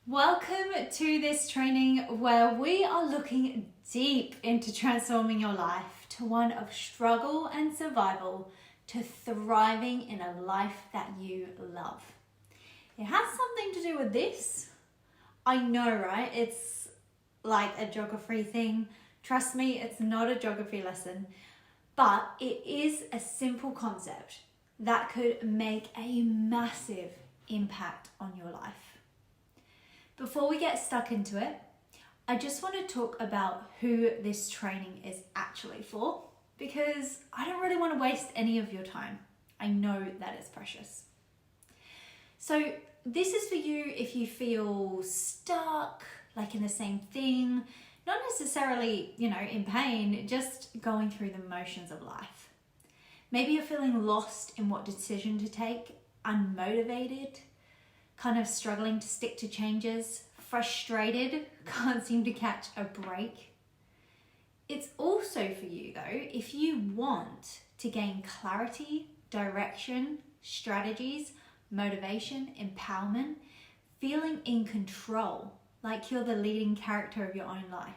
Welcome to this training where we are looking deep into transforming your life to one of struggle and survival to thriving in a life that you love. It has something to do with this. I know, right? It's like a geography thing. Trust me, it's not a geography lesson, but it is a simple concept that could make a massive impact on your life. Before we get stuck into it, I just want to talk about who this training is actually for, because I don't really want to waste any of your time. I know that it's precious. So this is for you if you feel stuck, like in the same thing, not necessarily, in pain, just going through the motions of life. Maybe you're feeling lost in what decision to take, unmotivated, kind of struggling to stick to changes, frustrated, can't seem to catch a break. It's also for you though, if you want to gain clarity, direction, strategies, motivation, empowerment, feeling in control, like you're the leading character of your own life,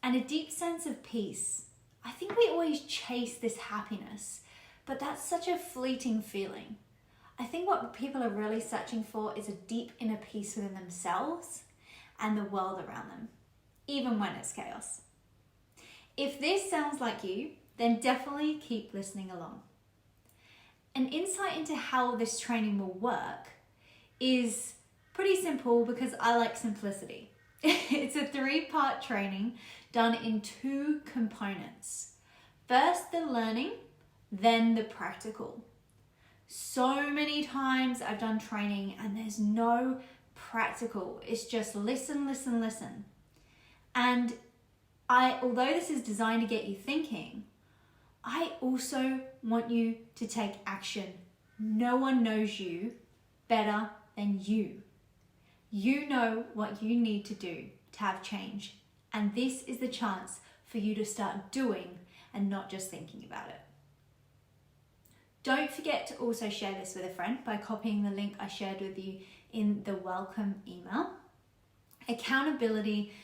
and a deep sense of peace. I think we always chase this happiness, but that's such a fleeting feeling. I think what people are really searching for is a deep inner peace within themselves and the world around them, even when it's chaos. If this sounds like you, then definitely keep listening along. An insight into how this training will work is pretty simple because I like simplicity. It's a 3-part training done in 2 components. First, the learning, then the practical. So many times I've done training and there's no practical. It's just listen. And although this is designed to get you thinking, I also want you to take action. No one knows you better than you. You know what you need to do to have change. And this is the chance for you to start doing and not just thinking about it. Don't forget to also share this with a friend by copying the link I shared with you in the welcome email. Accountability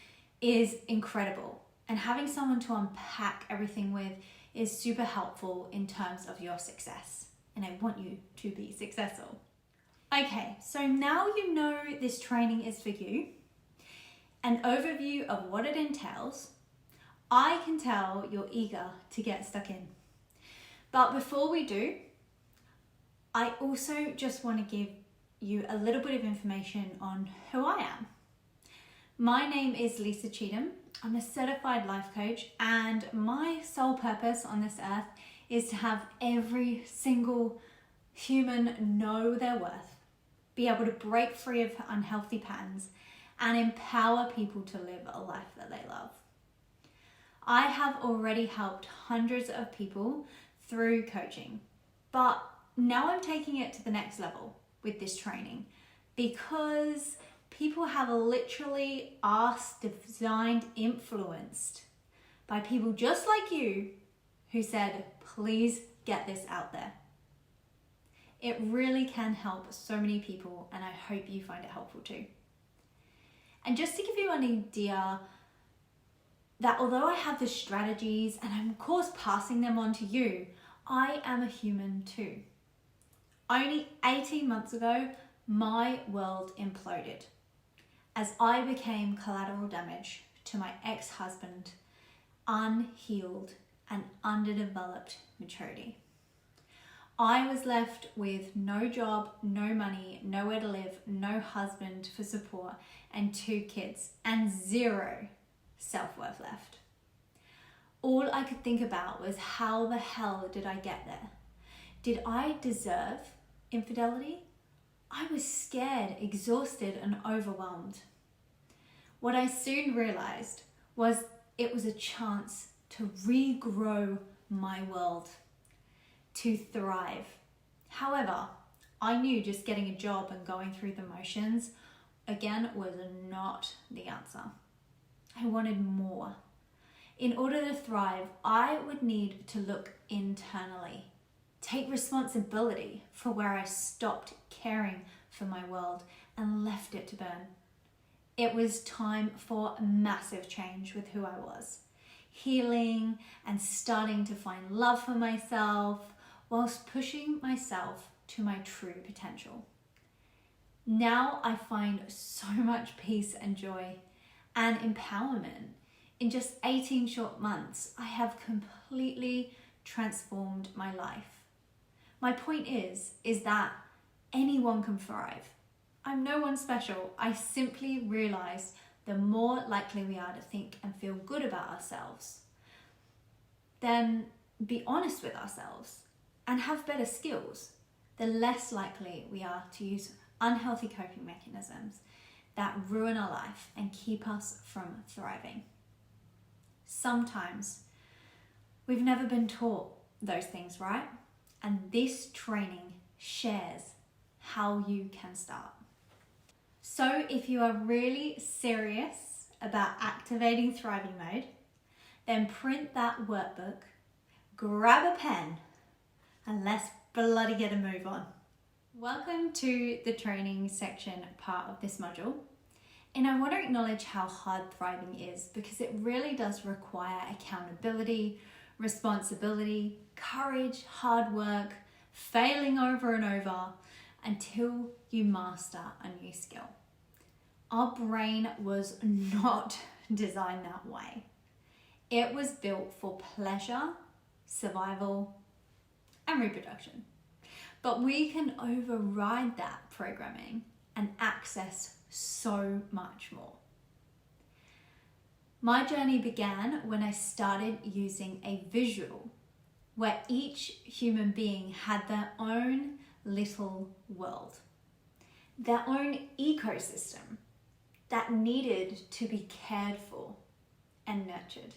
is incredible, and having someone to unpack everything with is super helpful in terms of your success, and I want you to be successful. Okay, so now you know this training is for you, an overview of what it entails. I can tell you're eager to get stuck in. But before we do, I also just want to give you a little bit of information on who I am. My name is Lisa Cheatham. I'm a certified life coach, and my sole purpose on this earth is to have every single human know their worth, be able to break free of unhealthy patterns, and empower people to live a life that they love. I have already helped hundreds of people through coaching, but now I'm taking it to the next level with this training because people have literally asked, designed, influenced by people just like you who said, please get this out there. It really can help so many people, and I hope you find it helpful too. And just to give you an idea that although I have the strategies and I'm of course passing them on to you, I am a human too. Only 18 months ago, my world imploded as I became collateral damage to my ex-husband, unhealed and underdeveloped maturity. I was left with no job, no money, nowhere to live, no husband for support, and 2 kids, and 0 self-worth left. All I could think about was how the hell did I get there? Did I deserve infidelity? I was scared, exhausted, and overwhelmed. What I soon realized was it was a chance to regrow my world, to thrive. However, I knew just getting a job and going through the motions, again, was not the answer. I wanted more. In order to thrive, I would need to look internally, take responsibility for where I stopped caring for my world and left it to burn. It was time for massive change with who I was. Healing and starting to find love for myself whilst pushing myself to my true potential. Now I find so much peace and joy and empowerment. In just 18 short months, I have completely transformed my life. My point is that anyone can thrive. I'm no one special. I simply realized the more likely we are to think and feel good about ourselves, then be honest with ourselves and have better skills, the less likely we are to use unhealthy coping mechanisms that ruin our life and keep us from thriving. Sometimes we've never been taught those things, right? And this training shares how you can start. So if you are really serious about activating thriving mode, then print that workbook, grab a pen, and let's bloody get a move on. Welcome to the training section part of this module. And I want to acknowledge how hard thriving is, because it really does require accountability, responsibility, courage, hard work, failing over and over until you master a new skill. Our brain was not designed that way. It was built for pleasure, survival, and reproduction. But we can override that programming and access so much more. My journey began when I started using a visual where each human being had their own little world, their own ecosystem that needed to be cared for and nurtured.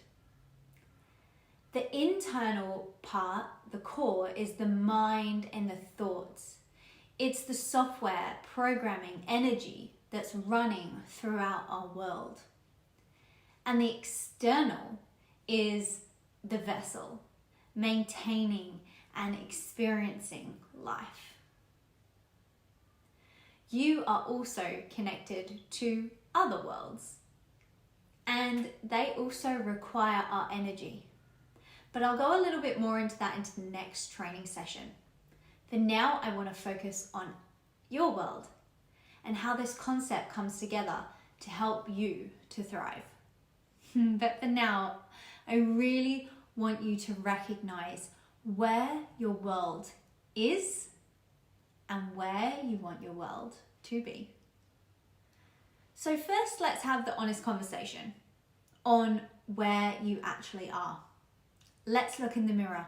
The internal part, the core, is the mind and the thoughts. It's the software, programming, energy that's running throughout our world. And the external is the vessel, maintaining and experiencing life. You are also connected to other worlds, and they also require our energy. But I'll go a little bit more into that into the next training session. For now, I want to focus on your world and how this concept comes together to help you to thrive. But for now, I really want you to recognize where your world is and where you want your world to be. So first, let's have the honest conversation on where you actually are. Let's look in the mirror.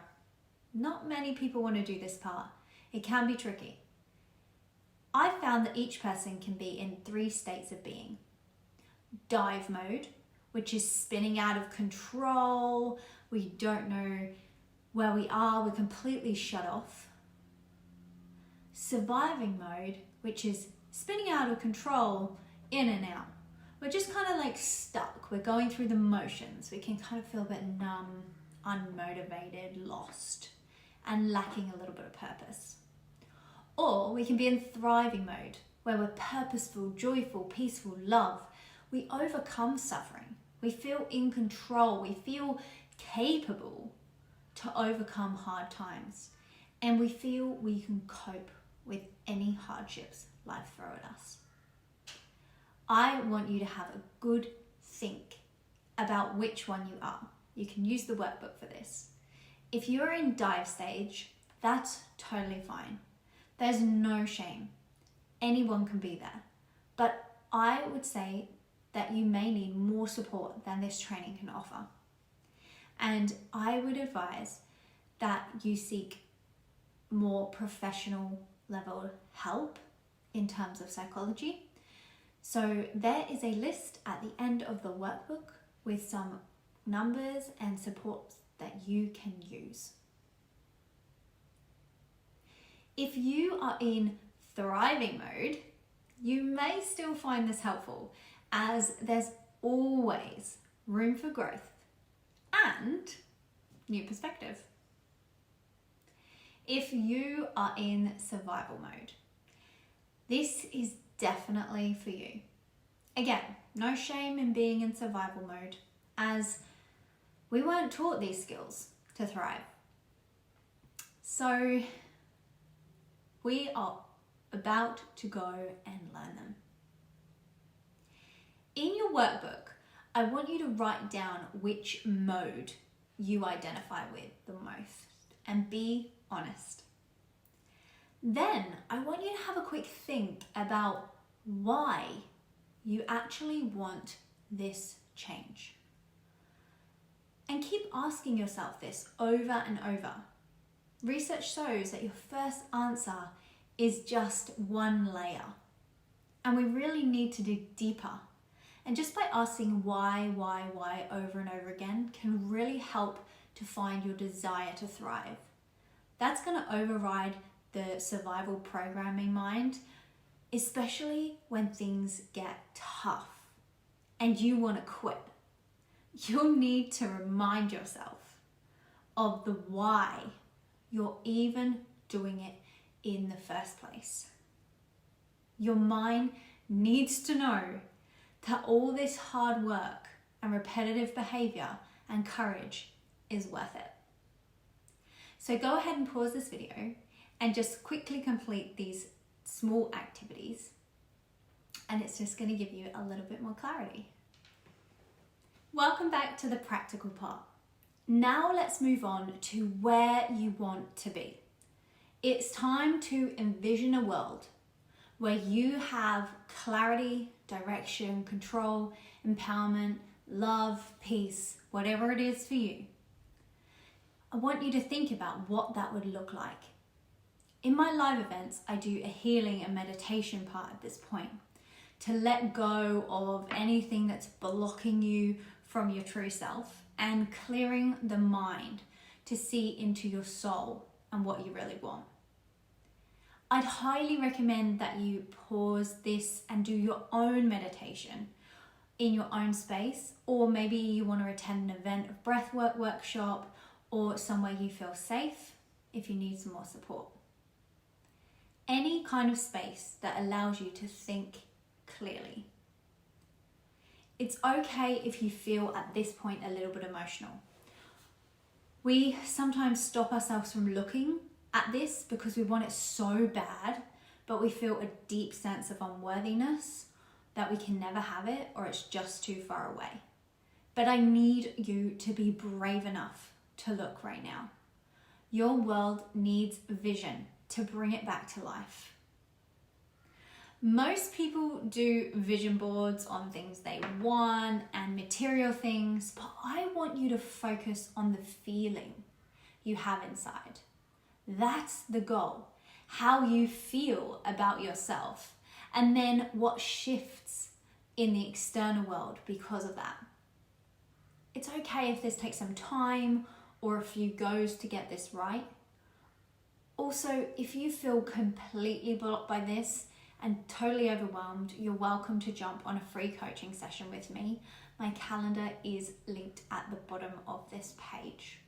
Not many people want to do this part. It can be tricky. I found that each person can be in 3 states of being. Dive mode, which is spinning out of control. We don't know where we are. We're completely shut off. Surviving mode, which is spinning out of control, in and out. We're just kind of like stuck. We're going through the motions. We can kind of feel a bit numb, unmotivated, lost, and lacking a little bit of purpose. Or we can be in thriving mode, where we're purposeful, joyful, peaceful, love. We overcome suffering. We feel in control. We feel capable to overcome hard times. And we feel we can cope with any hardships life throws at us. I want you to have a good think about which one you are. You can use the workbook for this. If you're in dive stage, that's totally fine. There's no shame. Anyone can be there. But I would say that you may need more support than this training can offer. And I would advise that you seek more professional level help in terms of psychology. So there is a list at the end of the workbook with some numbers and supports that you can use. If you are in thriving mode, you may still find this helpful, as there's always room for growth and new perspective. If you are in survival mode, this is definitely for you. Again, no shame in being in survival mode, as we weren't taught these skills to thrive. So we are about to go and learn them. In your workbook, I want you to write down which mode you identify with the most and be honest. Then I want you to have a quick think about why you actually want this change. And keep asking yourself this over and over. Research shows that your first answer is just one layer. And we really need to dig deeper. And just by asking why over and over again can really help to find your desire to thrive. That's going to override the survival programming mind, especially when things get tough and you want to quit. You'll need to remind yourself of the why you're even doing it in the first place. Your mind needs to know that all this hard work and repetitive behavior and courage is worth it. So go ahead and pause this video and just quickly complete these small activities, and it's just going to give you a little bit more clarity. Welcome back to the practical part. Now let's move on to where you want to be. It's time to envision a world where you have clarity, direction, control, empowerment, love, peace, whatever it is for you. I want you to think about what that would look like. In my live events, I do a healing and meditation part at this point to let go of anything that's blocking you from your true self and clearing the mind to see into your soul and what you really want. I'd highly recommend that you pause this and do your own meditation in your own space, or maybe you want to attend an event of breathwork workshop or somewhere you feel safe if you need some more support. Any kind of space that allows you to think clearly. It's okay if you feel at this point a little bit emotional. We sometimes stop ourselves from looking at this because we want it so bad, but we feel a deep sense of unworthiness that we can never have it or it's just too far away. But I need you to be brave enough to look right now. Your world needs vision to bring it back to life. Most people do vision boards on things they want and material things, but I want you to focus on the feeling you have inside. That's the goal, how you feel about yourself, and then what shifts in the external world because of that. It's okay if this takes some time or a few goes to get this right. Also, if you feel completely blocked by this and totally overwhelmed, you're welcome to jump on a free coaching session with me. My calendar is linked at the bottom of this page.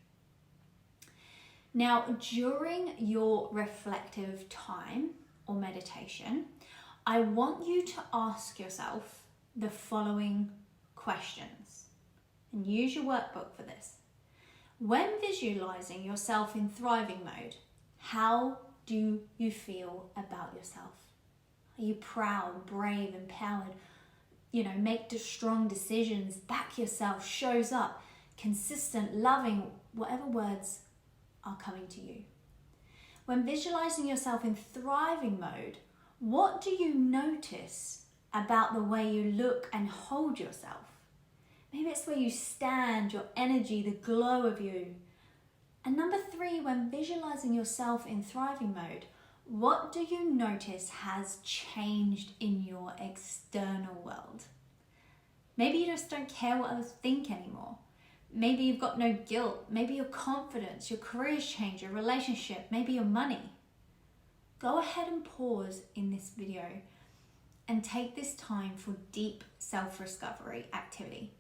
Now, during your reflective time or meditation, I want you to ask yourself the following questions and use your workbook for this. When visualizing yourself in thriving mode, how do you feel about yourself? Are you proud, brave, empowered? Make strong decisions, back yourself, shows up, consistent, loving, whatever words are coming to you. When visualizing yourself in thriving mode, what do you notice about the way you look and hold yourself? Maybe it's where you stand, your energy, the glow of you. And number 3, when visualizing yourself in thriving mode, what do you notice has changed in your external world? Maybe you just don't care what others think anymore. Maybe you've got no guilt. Maybe your confidence, your career's changed, your relationship, maybe your money. Go ahead and pause in this video and take this time for deep self-discovery activity.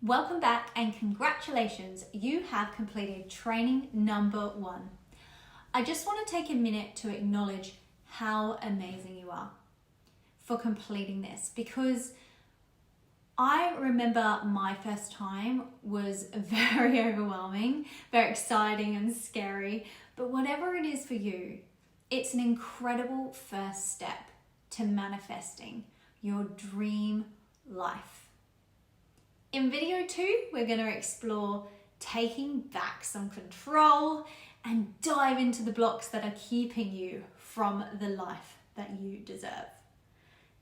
Welcome back and congratulations, you have completed training number 1. I just want to take a minute to acknowledge how amazing you are. for completing this, because I remember my first time was very overwhelming, very exciting and scary, but whatever it is for you, it's an incredible first step to manifesting your dream life. In video 2, we're going to explore taking back some control and dive into the blocks that are keeping you from the life that you deserve.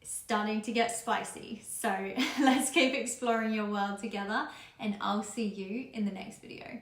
It's starting to get spicy, so let's keep exploring your world together, and I'll see you in the next video.